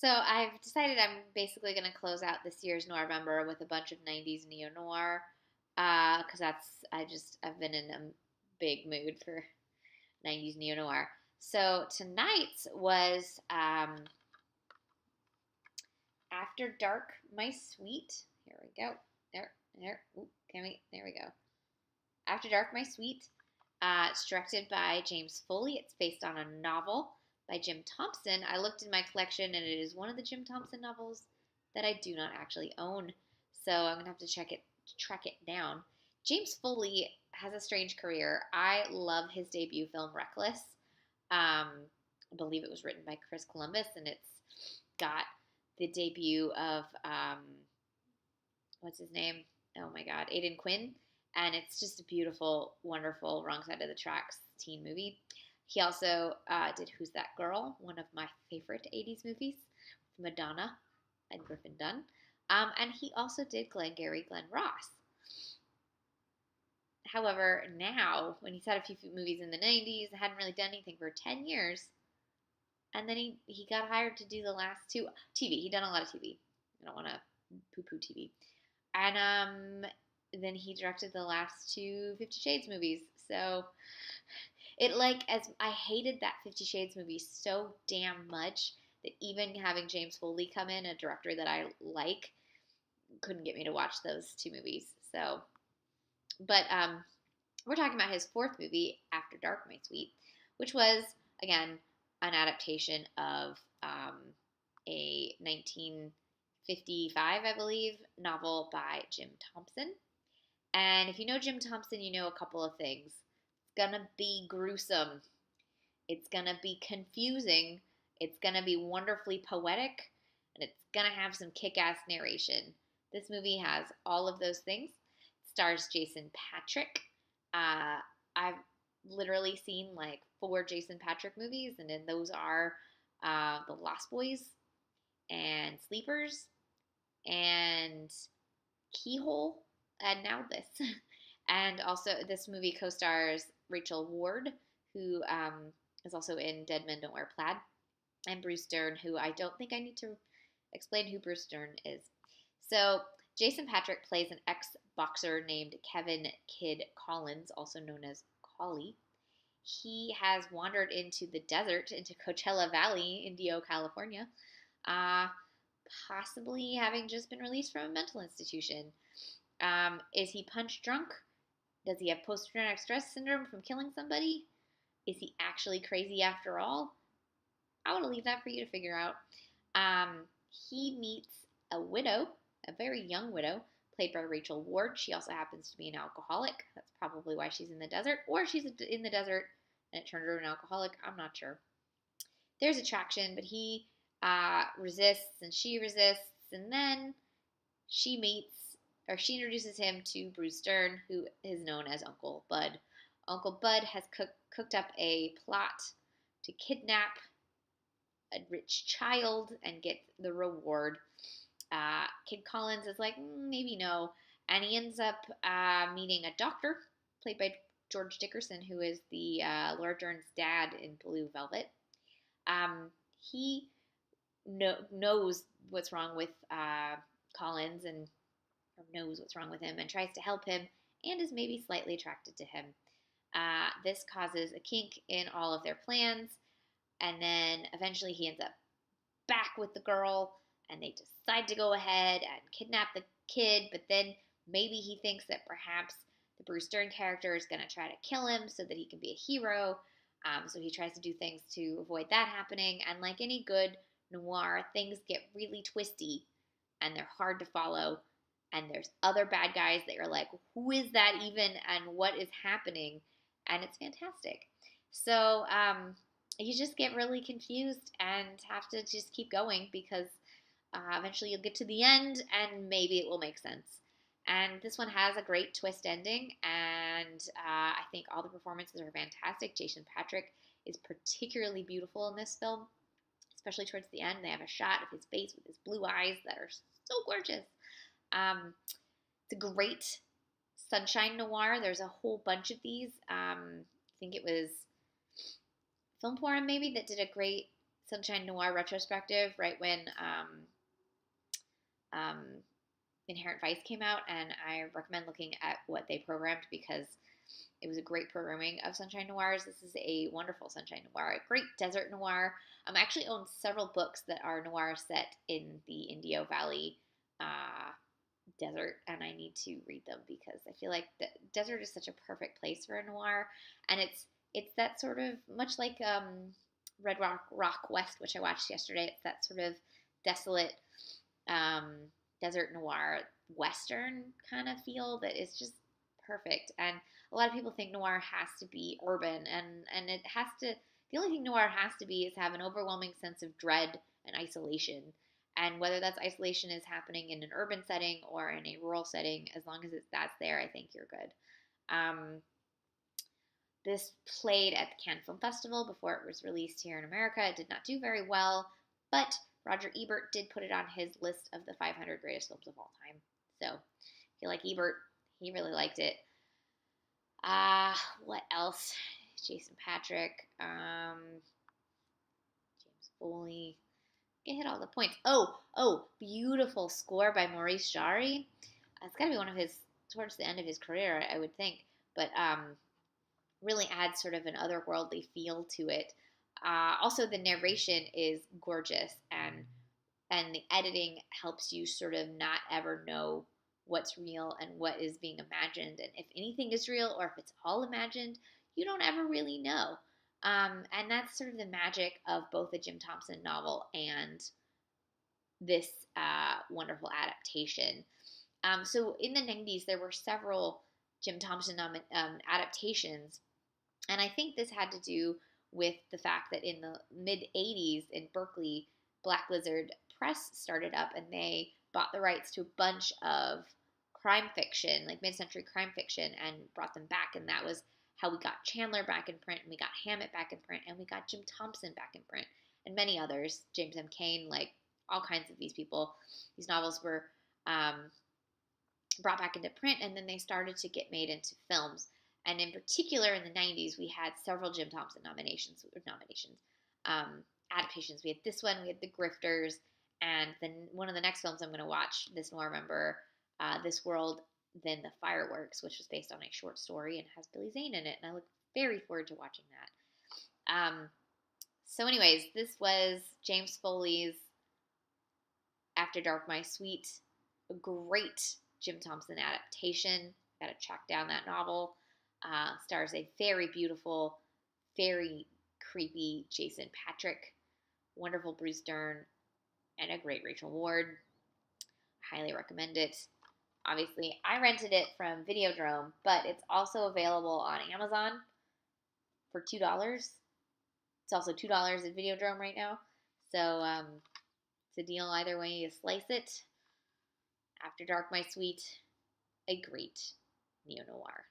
So I've decided I'm basically going to close out this year's Noirvember with a bunch of 90s neo-noir because I've been in a big mood for 90s neo-noir. So tonight's was After Dark, My Sweet. Here we go. There. Ooh, there we go. After Dark, My Sweet. It's directed by James Foley. It's based on a novel by Jim Thompson. I looked in my collection, and it is one of the Jim Thompson novels that I do not actually own. So I'm gonna have to track it down. James Foley has a strange career. I love his debut film, Reckless. I believe it was written by Chris Columbus, and it's got the debut of what's his name? Oh my God, Aidan Quinn, and it's just a beautiful, wonderful Wrong Side of the Tracks teen movie. He also did Who's That Girl, one of my favorite 80s movies, with Madonna and Griffin Dunn. And he also did Glengarry Glen Ross. However, now, when he's had a few movies in the 90s, hadn't really done anything for 10 years, and then he got hired to do the last two TV. He'd done a lot of TV. I don't want to poo-poo TV. And then he directed the last two 50 Shades movies. So as I hated that 50 Shades movie so damn much that even having James Foley come in, a director that I like, couldn't get me to watch those two movies. So, but we're talking about his fourth movie, After Dark, My Sweet, which was, again, an adaptation of a 1955, I believe, novel by Jim Thompson. And if you know Jim Thompson, you know a couple of things. It's gonna be gruesome. It's gonna be confusing. It's gonna be wonderfully poetic. And it's gonna have some kick-ass narration. This movie has all of those things. It stars Jason Patric. I've literally seen like 4 Jason Patric movies, and then those are The Lost Boys and Sleepers and Keyhole, and now this. And also, this movie co-stars Rachel Ward, who is also in Dead Men Don't Wear Plaid, and Bruce Dern, who I don't think I need to explain who Bruce Dern is. So, Jason Patric plays an ex-boxer named Kevin Kid Collins, also known as Collie. He has wandered into the desert, into Coachella Valley, Indio, California, possibly having just been released from a mental institution. Is he punch drunk? Does he have post-traumatic stress syndrome from killing somebody? Is he actually crazy after all? I want to leave that for you to figure out. He meets a widow, a very young widow, played by Rachel Ward. She also happens to be an alcoholic. That's probably why she's in the desert. Or she's in the desert and it turned her an alcoholic. I'm not sure. There's attraction, but he resists and she resists. And then she introduces him to Bruce Dern, who is known as Uncle Bud. Uncle Bud has cooked up a plot to kidnap a rich child and get the reward. Kid Collins is like, maybe no. And he ends up meeting a doctor, played by George Dickerson, who is the Laura Dern's dad in Blue Velvet. He knows what's wrong with Collins or knows what's wrong with him and tries to help him and is maybe slightly attracted to him. This causes a kink in all of their plans, and then eventually he ends up back with the girl, and they decide to go ahead and kidnap the kid, but then maybe he thinks that perhaps the Bruce Dern character is going to try to kill him so that he can be a hero. So he tries to do things to avoid that happening, and like any good noir, things get really twisty, and they're hard to follow, and there's other bad guys that you're like, who is that even, and what is happening? And it's fantastic. So you just get really confused and have to just keep going because eventually you'll get to the end and maybe it will make sense. And this one has a great twist ending, and I think all the performances are fantastic. Jason Patric is particularly beautiful in this film, especially towards the end. They have a shot of his face with his blue eyes that are so gorgeous. It's a great sunshine noir. There's a whole bunch of these. I think it was Film Forum maybe that did a great Sunshine Noir retrospective right when um, Inherent Vice came out, and I recommend looking at what they programmed because it was a great programming of Sunshine Noirs. This is a wonderful Sunshine Noir, a great desert noir. I actually own several books that are noir set in the Indio Valley desert, and I need to read them because I feel like the desert is such a perfect place for a noir, and it's that sort of much like Red Rock West, which I watched yesterday. It's that sort of desolate um, desert noir western kind of feel that is just perfect. And a lot of people think noir has to be urban, and it has to. The only thing noir has to be is have an overwhelming sense of dread and isolation. And whether that's isolation is happening in an urban setting or in a rural setting, as long as that's there, I think you're good. This played at the Cannes Film Festival before it was released here in America. It did not do very well, but Roger Ebert did put it on his list of the 500 greatest films of all time. So, if you like Ebert, he really liked it. What else? Jason Patric, James Foley. I hit all the points. Oh, beautiful score by Maurice Jarre. It's got to be one of his towards the end of his career, I would think. But really adds sort of an otherworldly feel to it. Also, the narration is gorgeous, and the editing helps you sort of not ever know what's real and what is being imagined. And if anything is real or if it's all imagined, you don't ever really know. And that's sort of the magic of both the Jim Thompson novel and this wonderful adaptation. So in the 90s, there were several Jim Thompson adaptations. And I think this had to do with the fact that in the mid 80s in Berkeley, Black Lizard Press started up, and they bought the rights to a bunch of crime fiction, like mid-century crime fiction, and brought them back. And that was how we got Chandler back in print, and we got Hammett back in print, and we got Jim Thompson back in print, and many others, James M. Cain, like all kinds of these people. These novels were brought back into print, and then they started to get made into films. And in particular, in the 90s, we had several Jim Thompson adaptations. We had this one, we had The Grifters, and then one of the next films I'm going to watch this Noirvember, This World, Then the Fireworks, which was based on a short story and has Billy Zane in it, and I look very forward to watching that. So anyways, this was James Foley's After Dark, My Sweet, a great Jim Thompson adaptation. Got to track down that novel. Stars a very beautiful, very creepy Jason Patric, wonderful Bruce Dern, and a great Rachel Ward. Highly recommend it. Obviously, I rented it from Videodrome, but it's also available on Amazon for $2. It's also $2 at Videodrome right now. So it's a deal either way you slice it. After Dark, My Sweet, a great neo-noir.